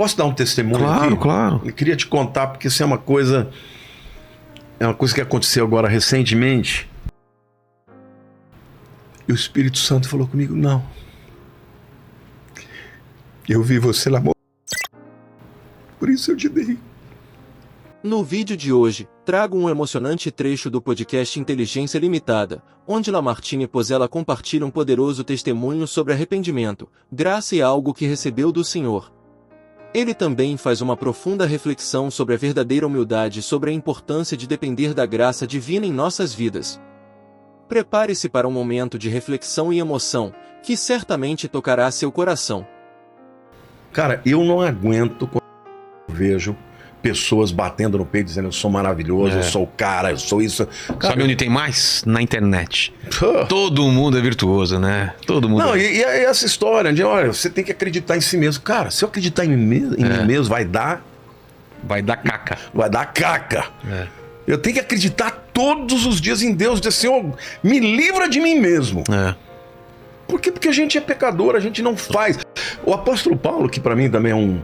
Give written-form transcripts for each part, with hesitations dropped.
Posso dar um testemunho Claro, aqui? claro. Eu queria te contar, porque isso é uma coisa que aconteceu agora recentemente. E o Espírito Santo falou comigo, não. Eu vi você lá morrer. Por isso eu te dei. No vídeo de hoje, trago um emocionante trecho do podcast Inteligência Limitada, onde Lamartine e Pozella compartilham um poderoso testemunho sobre arrependimento, graça e algo que recebeu do Senhor. Ele também faz uma profunda reflexão sobre a verdadeira humildade e sobre a importância de depender da graça divina em nossas vidas. Prepare-se para um momento de reflexão e emoção, que certamente tocará seu coração. Cara, eu não aguento quando eu vejo pessoas batendo no peito dizendo eu sou maravilhoso, eu sou o cara, eu sou isso. Cara, Sabe onde tem mais? Na internet. Todo mundo é virtuoso, né? Todo mundo. Não, e essa história de, olha, você tem que acreditar em si mesmo. Cara, se eu acreditar em mim mesmo, vai dar caca. Vai dar caca. É. Eu tenho que acreditar todos os dias em Deus, dizer, Senhor, me livra de mim mesmo. É. Por quê? Porque a gente é pecador, a gente não faz. O apóstolo Paulo, que pra mim também é um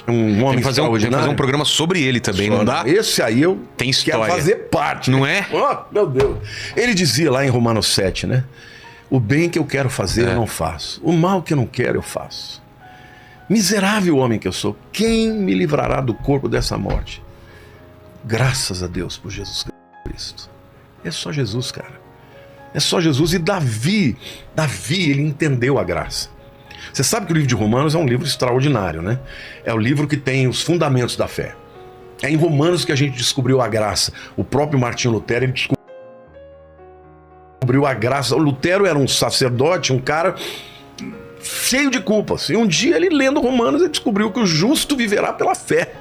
homem Tem que fazer extraordinário. um programa sobre ele também, não dá? Esse aí eu Tem quero história. fazer parte. Não é? Oh, meu Deus. Ele dizia lá em Romanos 7, né? O bem que eu quero fazer eu não faço. O mal que eu não quero eu faço. Miserável homem que eu sou. Quem me livrará do corpo dessa morte? Graças a Deus por Jesus Cristo. É só Jesus, cara. É só Jesus. E Davi, ele entendeu a graça. Você sabe que o livro de Romanos é um livro extraordinário, né? É o livro que tem os fundamentos da fé. É em Romanos que a gente descobriu a graça. O próprio Martinho Lutero, ele descobriu a graça. O Lutero era um sacerdote, um cara cheio de culpas. E um dia ele, lendo Romanos, ele descobriu que o justo viverá pela fé.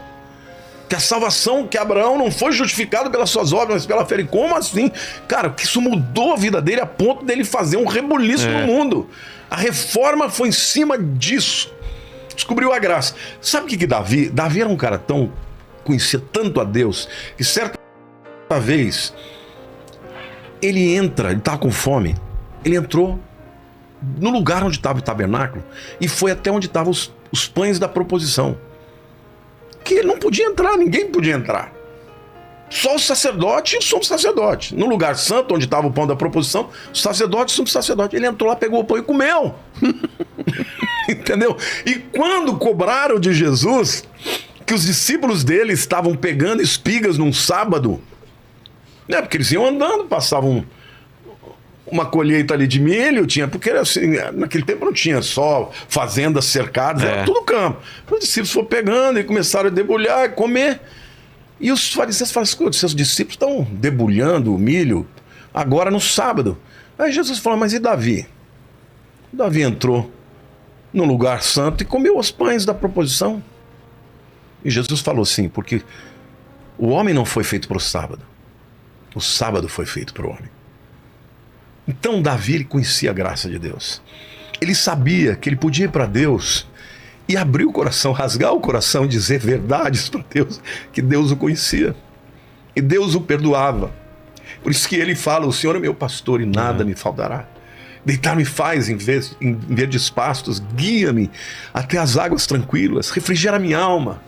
Que a salvação, que Abraão não foi justificado pelas suas obras, mas pela fé. E como assim? Cara, que isso mudou a vida dele a ponto dele fazer um rebuliço no mundo. A reforma foi em cima disso. Descobriu a graça. Sabe o que Davi? Davi era um cara tão... conhecia tanto a Deus, que certa vez ele estava com fome. Ele entrou no lugar onde estava o tabernáculo e foi até onde estavam os pães da proposição. Que ele não podia entrar, ninguém podia entrar. Só o sacerdote e o sumo sacerdote. No lugar santo, onde estava o pão da proposição, o sacerdote e o sumo sacerdote. Ele entrou lá, pegou o pão e comeu. Entendeu? E quando cobraram de Jesus que os discípulos dele estavam pegando espigas num sábado, né? Porque eles iam andando, passavam uma colheita ali de milho, porque assim, naquele tempo não tinha só fazendas cercadas, era tudo campo. Os discípulos foram pegando e começaram a debulhar e comer. E os fariseus falaram, escuta, seus discípulos estão debulhando o milho agora no sábado. Aí Jesus falou, mas e Davi? Davi entrou no lugar santo e comeu os pães da proposição. E Jesus falou assim, porque o homem não foi feito para o sábado foi feito para o homem. Então Davi, ele conhecia a graça de Deus. Ele sabia que ele podia ir para Deus e abrir o coração, rasgar o coração e dizer verdades para Deus, que Deus o conhecia. E Deus o perdoava. Por isso que ele fala, o Senhor é meu pastor e nada me faltará. Deitar-me faz em verdes pastos, guia-me até as águas tranquilas, refrigera minha alma.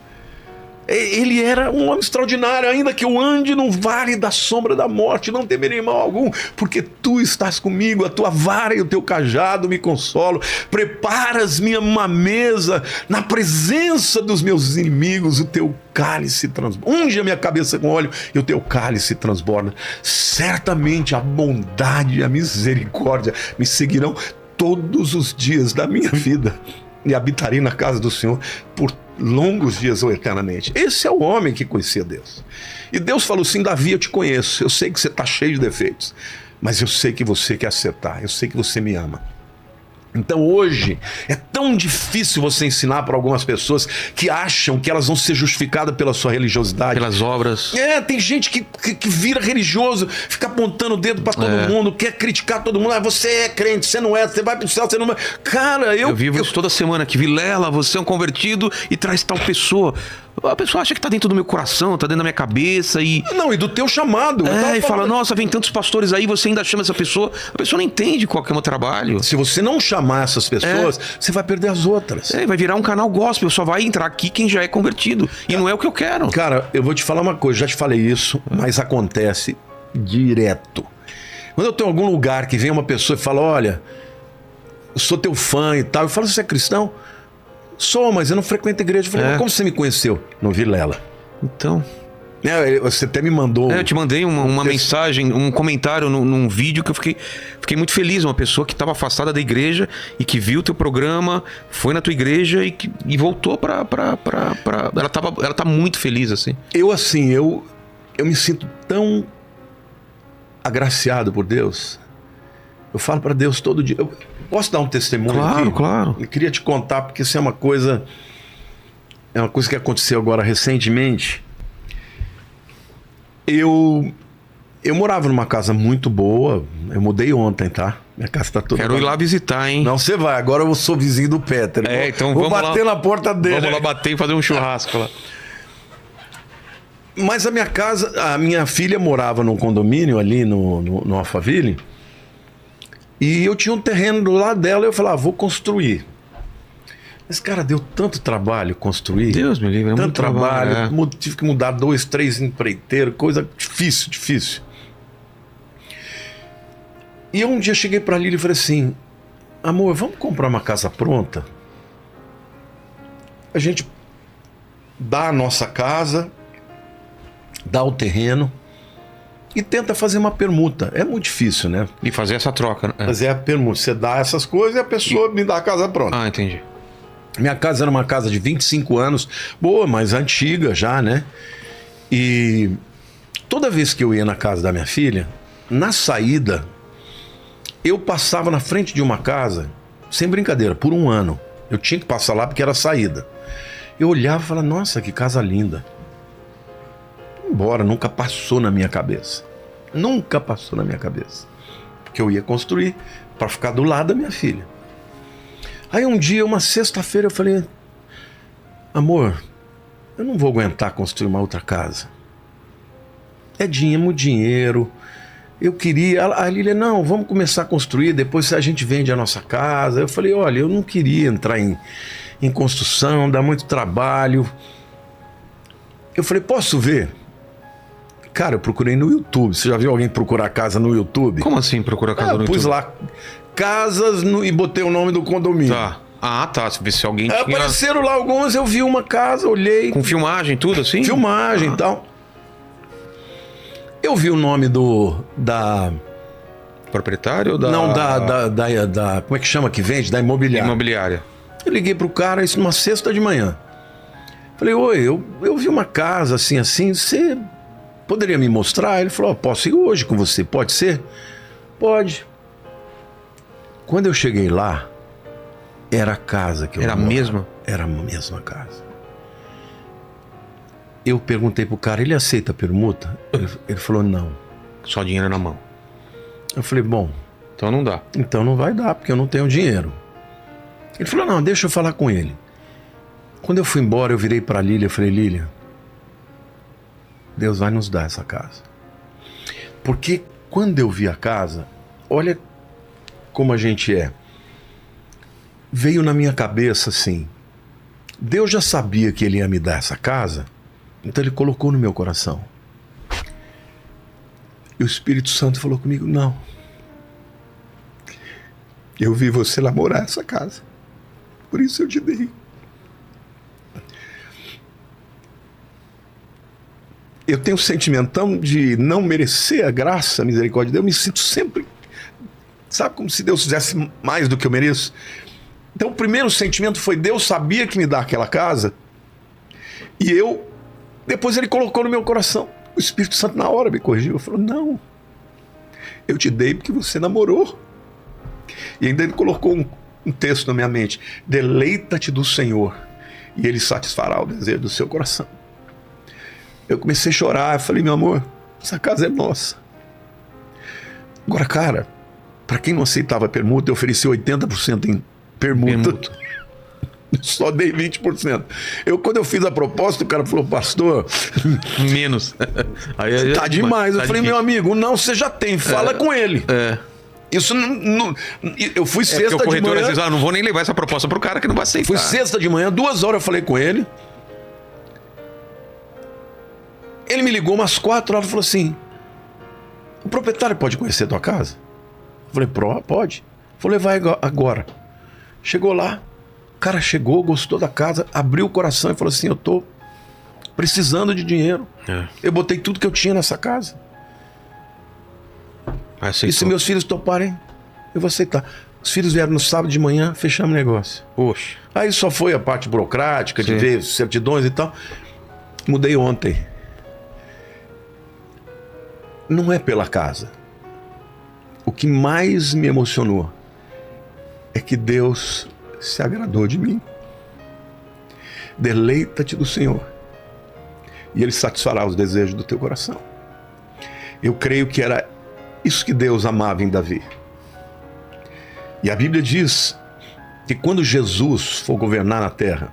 Ele era um homem extraordinário, ainda que eu ande no vale da sombra da morte, não temerei mal algum, porque tu estás comigo, a tua vara e o teu cajado me consolam. Preparas-me uma mesa na presença dos meus inimigos, o teu cálice transborda. Unge a minha cabeça com óleo e o teu cálice transborda. Certamente a bondade e a misericórdia me seguirão todos os dias da minha vida e habitarei na casa do Senhor por longos dias ou eternamente. Esse é o homem que conhecia Deus. E Deus falou assim, Davi, eu te conheço, eu sei que você está cheio de defeitos, mas eu sei que você quer acertar, eu sei que você me ama. Então hoje é tão difícil você ensinar para algumas pessoas que acham que elas vão ser justificadas pela sua religiosidade. Pelas obras. Tem gente que vira religioso, fica apontando o dedo para todo mundo, quer criticar todo mundo. Você é crente, você não é, você vai pro céu, você não vai. Cara, eu vivo isso toda semana aqui. Vilela, você é um convertido e traz tal pessoa. A pessoa acha que tá dentro do meu coração, tá dentro da minha cabeça e... Não, e do teu chamado. e fala, nossa, vem tantos pastores aí, você ainda chama essa pessoa. A pessoa não entende qual que é o meu trabalho. Se você não chamar essas pessoas, você vai perder as outras. Vai virar um canal gospel, só vai entrar aqui quem já é convertido. E não é o que eu quero. Cara, eu vou te falar uma coisa, já te falei isso, mas acontece direto. Quando eu tô em algum lugar que vem uma pessoa e fala, olha, eu sou teu fã e tal, eu falo, você é cristão? Sou, mas eu não frequento a igreja. Eu falei, mas como você me conheceu? No Vilela. Então... Você até me mandou... eu te mandei uma mensagem, um comentário num vídeo que eu fiquei muito feliz. Uma pessoa que estava afastada da igreja e que viu o teu programa, foi na tua igreja e voltou pra... Ela tá muito feliz, assim. Eu me sinto tão agraciado por Deus. Eu falo pra Deus todo dia. Eu posso dar um testemunho aqui? Claro. Eu queria te contar, porque isso é uma coisa que aconteceu agora recentemente. Eu morava numa casa muito boa. Eu mudei ontem, tá? Minha casa tá toda... Quero ir lá visitar, hein? Não, você vai. Agora eu sou vizinho do Peter. Então vou bater na porta dele. Vamos lá bater e fazer um churrasco lá. Mas a minha casa... A minha filha morava num condomínio ali no Alphaville. E eu tinha um terreno do lado dela e eu falava, vou construir. Mas, cara, deu tanto trabalho construir. Deus me livre, é tanto muito trabalho. Tive que mudar 2, 3 empreiteiros, coisa difícil. E um dia cheguei pra Lília e falei assim, amor, vamos comprar uma casa pronta? A gente dá a nossa casa, dá o terreno e tenta fazer uma permuta. É muito difícil, né? E fazer essa troca, né? Fazer a permuta. Você dá essas coisas e a pessoa me dá a casa pronta. Entendi. Minha casa era uma casa de 25 anos, boa, mas antiga já, né? E toda vez que eu ia na casa da minha filha, na saída, eu passava na frente de uma casa, sem brincadeira, por 1 ano. Eu tinha que passar lá porque era a saída. Eu olhava e falava, nossa, que casa linda. Embora, nunca passou na minha cabeça. Nunca passou na minha cabeça. Porque eu ia construir para ficar do lado da minha filha. Aí um dia, uma sexta-feira, eu falei, amor, eu não vou aguentar construir uma outra casa. É muito dinheiro. Eu queria... A Lília, não, vamos começar a construir, depois a gente vende a nossa casa. Eu falei, olha, eu não queria entrar em construção, dá muito trabalho. Eu falei, posso ver? Cara, eu procurei no YouTube. Você já viu alguém procurar casa no YouTube? Como assim procurar casa no YouTube? Eu pus lá casas e botei o nome do condomínio. Tá. Tá. Se alguém tinha... Apareceram lá algumas, eu vi uma casa, olhei. Com filmagem, tudo assim? Filmagem e tal. Eu vi o nome da... Proprietário ou da... Não, da... Como é que chama que vende? Da imobiliária. Imobiliária. Eu liguei pro cara, isso numa sexta de manhã. Falei, oi, eu vi uma casa assim, você poderia me mostrar? Ele falou, posso ir hoje com você, pode ser? Pode. Quando eu cheguei lá, era a casa que eu morava. Era a mesma? Era a mesma casa. Eu perguntei pro cara, ele aceita a permuta? Ele falou, não. Só dinheiro na mão. Eu falei, bom... Então não dá. Então não vai dar, porque eu não tenho dinheiro. Ele falou, não, deixa eu falar com ele. Quando eu fui embora, eu virei pra Lília e falei, Lília, Deus vai nos dar essa casa. Porque quando eu vi a casa, olha como a gente é. Veio na minha cabeça assim, Deus já sabia que ele ia me dar essa casa, então ele colocou no meu coração. E o Espírito Santo falou comigo, não. Eu vi você namorar essa casa. Por isso eu te dei. Eu tenho um sentimentão de não merecer a graça, a misericórdia de Deus. Eu me sinto sempre, sabe, como se Deus fizesse mais do que eu mereço. Então o primeiro sentimento foi, Deus sabia que me dá aquela casa. E depois ele colocou no meu coração. O Espírito Santo na hora me corrigiu. Eu falei, não, eu te dei porque você namorou. E ainda ele colocou um texto na minha mente. Deleita-te do Senhor e Ele satisfará o desejo do seu coração. Eu comecei a chorar. Eu falei, meu amor, essa casa é nossa. Agora, cara, para quem não aceitava permuta, eu ofereci 80% em permuta. Só dei 20%. Quando eu fiz a proposta, o cara falou, pastor, Menos. Aí, tá demais. Eu falei, meu amigo, não, você já tem, fala com ele. Isso não, eu fui sexta Porque o de corretor manhã. às vezes, não vou nem levar essa proposta pro cara que não vai aceitar. Fui sexta de manhã, 2 horas eu falei com ele. Ele me ligou umas 4 horas e falou assim: o proprietário pode conhecer a tua casa? Eu falei, pode. Falei, vai agora. Chegou lá, o cara chegou, gostou da casa, abriu o coração e falou assim: eu tô precisando de dinheiro. Eu botei tudo que eu tinha nessa casa. E se meus filhos toparem, eu vou aceitar. Os filhos vieram no sábado de manhã, fechamos o negócio. Poxa. Aí só foi a parte burocrática de ver certidões e tal. Mudei ontem. Não é pela casa. O que mais me emocionou é que Deus se agradou de mim. Deleita-te do Senhor e Ele satisfará os desejos do teu coração. Eu creio que era isso que Deus amava em Davi. E a Bíblia diz que quando Jesus for governar na terra,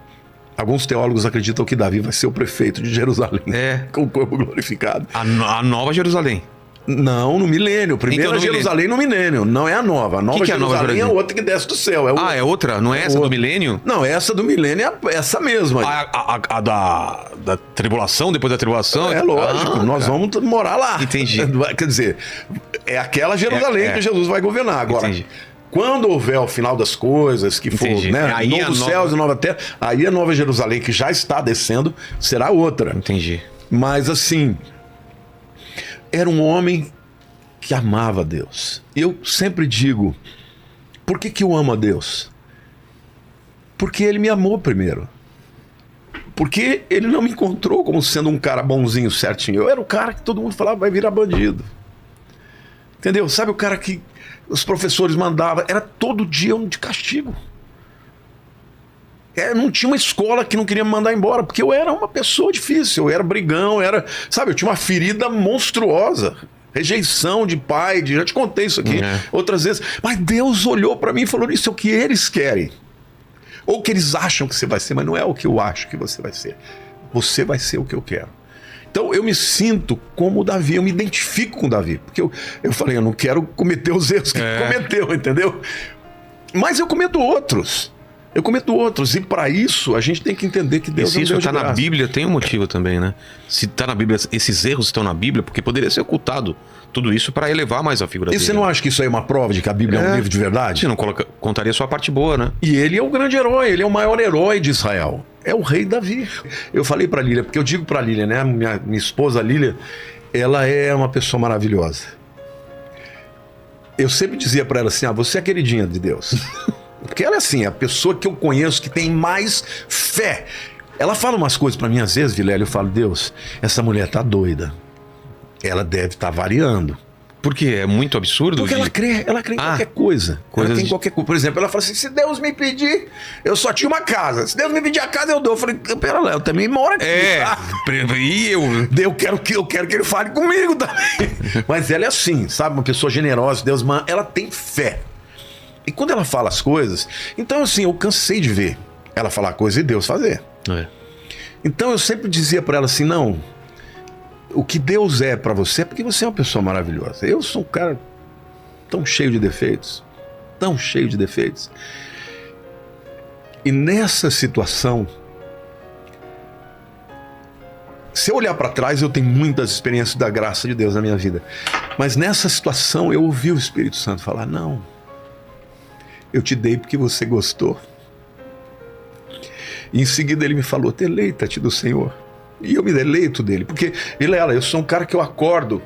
alguns teólogos acreditam que Davi vai ser o prefeito de Jerusalém, com o corpo glorificado. A Nova Jerusalém. Não, no milênio. Primeiro Então, é Jerusalém no milênio. Não é a nova. A nova Que é a Nova Jerusalém é Jerusalém? outra que desce do céu. É outra? Não é essa do milênio? Não, essa do milênio é essa mesma. A da tribulação, depois da tribulação? É lógico, nós vamos morar lá. Entendi. Quer dizer, é aquela Jerusalém que Jesus vai governar. Agora, Entendi. quando houver o final das coisas, que for, Entendi. né, Aí novos céus e nova terra, aí a Nova Jerusalém, que já está descendo, será outra. Entendi. Mas assim, era um homem que amava a Deus. Eu sempre digo, por que eu amo a Deus? Porque Ele me amou primeiro. Porque Ele não me encontrou como sendo um cara bonzinho, certinho. Eu era o cara que todo mundo falava, vai virar bandido. Entendeu? Sabe o cara que os professores mandavam, era todo dia um de castigo. Não tinha uma escola que não queria me mandar embora, porque eu era uma pessoa difícil, eu era brigão, sabe, eu tinha uma ferida monstruosa. Rejeição de pai, já te contei isso aqui outras vezes. Mas Deus olhou para mim e falou, isso é o que eles querem. Ou o que eles acham que você vai ser, mas não é o que eu acho que você vai ser. Você vai ser o que eu quero. Então eu me sinto como o Davi, eu me identifico com o Davi. Porque eu falei, eu não quero cometer os erros que ele cometeu, entendeu? Mas eu cometo outros. E para isso a gente tem que entender que Deus E se isso está está na Bíblia, tem um motivo também, né? Se está na Bíblia, esses erros estão na Bíblia, porque poderia ser ocultado tudo isso para elevar mais a figura dele. E você não acha que isso aí é uma prova de que a Bíblia é um livro de verdade? Você não contaria só a parte boa, né? E ele é o grande herói, ele é o maior herói de Israel. É o rei Davi. Eu falei para Lília, porque eu digo para Lília, né? Minha esposa Lília, ela é uma pessoa maravilhosa. Eu sempre dizia para ela assim, você é a queridinha de Deus. Porque ela é assim, a pessoa que eu conheço que tem mais fé. Ela fala umas coisas para mim às vezes, Vilela, eu falo, Deus, essa mulher tá doida. Ela deve estar variando. Porque é muito absurdo. Porque ela crê em qualquer coisa. Ela crê em qualquer coisa. Por exemplo, ela fala assim, se Deus me pedir, eu só tinha uma casa. Se Deus me pedir a casa, eu dou. Eu falei, pera lá, eu também moro aqui. E eu... Eu quero que ele fale comigo também. Mas ela é assim, sabe? Uma pessoa generosa, Deus, ela tem fé. E quando ela fala as coisas... Então, assim, eu cansei de ver ela falar coisa e Deus fazer. Então, eu sempre dizia para ela assim, não... O que Deus é para você é porque você é uma pessoa maravilhosa. Eu sou um cara tão cheio de defeitos. Tão cheio de defeitos. E nessa situação... Se eu olhar para trás, eu tenho muitas experiências da graça de Deus na minha vida. Mas nessa situação, eu ouvi o Espírito Santo falar, não... Eu te dei porque você gostou. E em seguida ele me falou, deleita-te do Senhor. E eu me deleito dele. Porque, eu sou um cara que eu acordo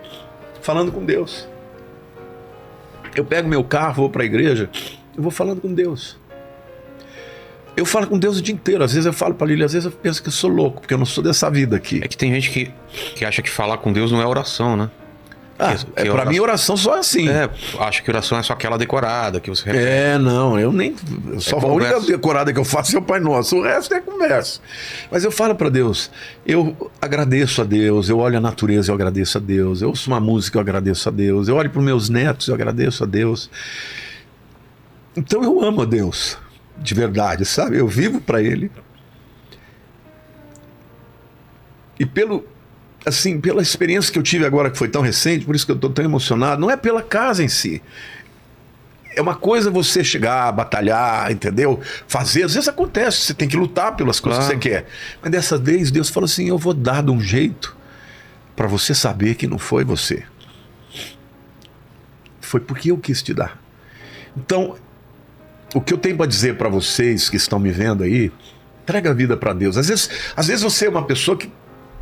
falando com Deus. Eu pego meu carro, vou para a igreja, eu vou falando com Deus. Eu falo com Deus o dia inteiro. Às vezes eu falo para Lília, às vezes eu penso que eu sou louco, porque eu não sou dessa vida aqui. É que tem gente que acha que falar com Deus não é oração, né? Para mim oração só é assim. Acho que oração é só aquela decorada que você repete. A única decorada que eu faço é o Pai Nosso, o resto é conversa. Mas eu falo para Deus, eu agradeço a Deus, eu olho a natureza, eu agradeço a Deus, eu ouço uma música, eu agradeço a Deus, eu olho para os meus netos, eu agradeço a Deus. Então eu amo a Deus, de verdade, sabe? Eu vivo para Ele. E pela experiência que eu tive agora, que foi tão recente, por isso que eu estou tão emocionado, não é pela casa em si. É uma coisa você chegar, batalhar, entendeu? Fazer, às vezes acontece, você tem que lutar pelas coisas que você quer. Mas dessa vez, Deus falou assim, eu vou dar de um jeito para você saber que não foi você. Foi porque eu quis te dar. Então, o que eu tenho para dizer para vocês que estão me vendo aí, entrega a vida para Deus. Às vezes você é uma pessoa que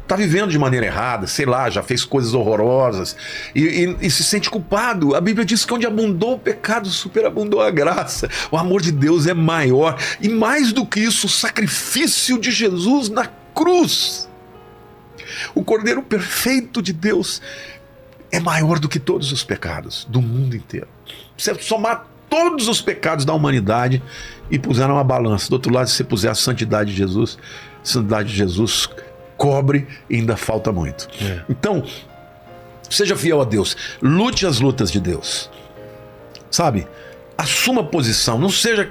está vivendo de maneira errada, sei lá, já fez coisas horrorosas e se sente culpado. A Bíblia diz que onde abundou o pecado, superabundou a graça. O amor de Deus é maior. E mais do que isso, o sacrifício de Jesus na cruz. O Cordeiro perfeito de Deus é maior do que todos os pecados do mundo inteiro. Você somar todos os pecados da humanidade e puser numa balança. Do outro lado, se você puser a santidade de Jesus cobre e ainda falta muito. Então, seja fiel a Deus. Lute as lutas de Deus. Sabe? Assuma posição. Não seja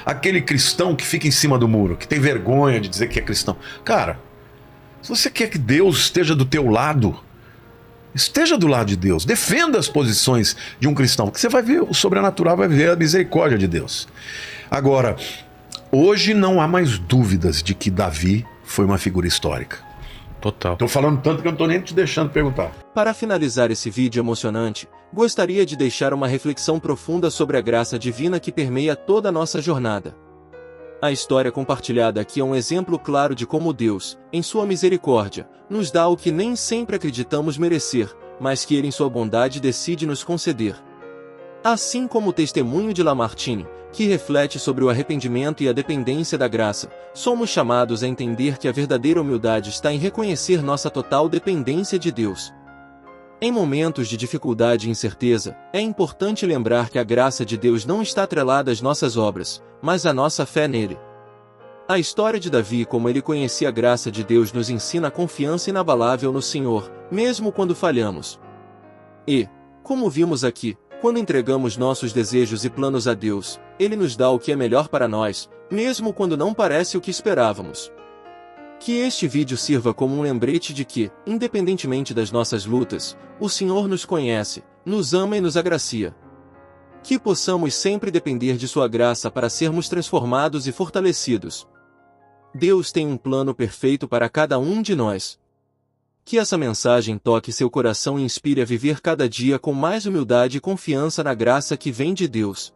aquele cristão que fica em cima do muro, que tem vergonha de dizer que é cristão. Cara, se você quer que Deus esteja do teu lado, esteja do lado de Deus. Defenda as posições de um cristão, porque você vai ver o sobrenatural, vai ver a misericórdia de Deus. Agora, hoje não há mais dúvidas de que Davi foi uma figura histórica. Total. Estou falando tanto que eu não estou nem te deixando perguntar. Para finalizar esse vídeo emocionante, gostaria de deixar uma reflexão profunda sobre a graça divina que permeia toda a nossa jornada. A história compartilhada aqui é um exemplo claro de como Deus, em sua misericórdia, nos dá o que nem sempre acreditamos merecer, mas que Ele em sua bondade decide nos conceder. Assim como o testemunho de Lamartine, que reflete sobre o arrependimento e a dependência da graça, somos chamados a entender que a verdadeira humildade está em reconhecer nossa total dependência de Deus. Em momentos de dificuldade e incerteza, é importante lembrar que a graça de Deus não está atrelada às nossas obras, mas à nossa fé nele. A história de Davi e como ele conhecia a graça de Deus nos ensina a confiança inabalável no Senhor, mesmo quando falhamos. E, como vimos aqui, quando entregamos nossos desejos e planos a Deus, Ele nos dá o que é melhor para nós, mesmo quando não parece o que esperávamos. Que este vídeo sirva como um lembrete de que, independentemente das nossas lutas, o Senhor nos conhece, nos ama e nos agracia. Que possamos sempre depender de Sua graça para sermos transformados e fortalecidos. Deus tem um plano perfeito para cada um de nós. Que essa mensagem toque seu coração e inspire a viver cada dia com mais humildade e confiança na graça que vem de Deus.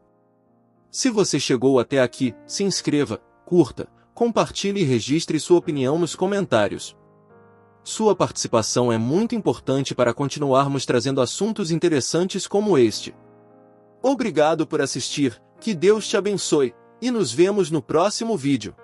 Se você chegou até aqui, se inscreva, curta, compartilhe e registre sua opinião nos comentários. Sua participação é muito importante para continuarmos trazendo assuntos interessantes como este. Obrigado por assistir, que Deus te abençoe, e nos vemos no próximo vídeo.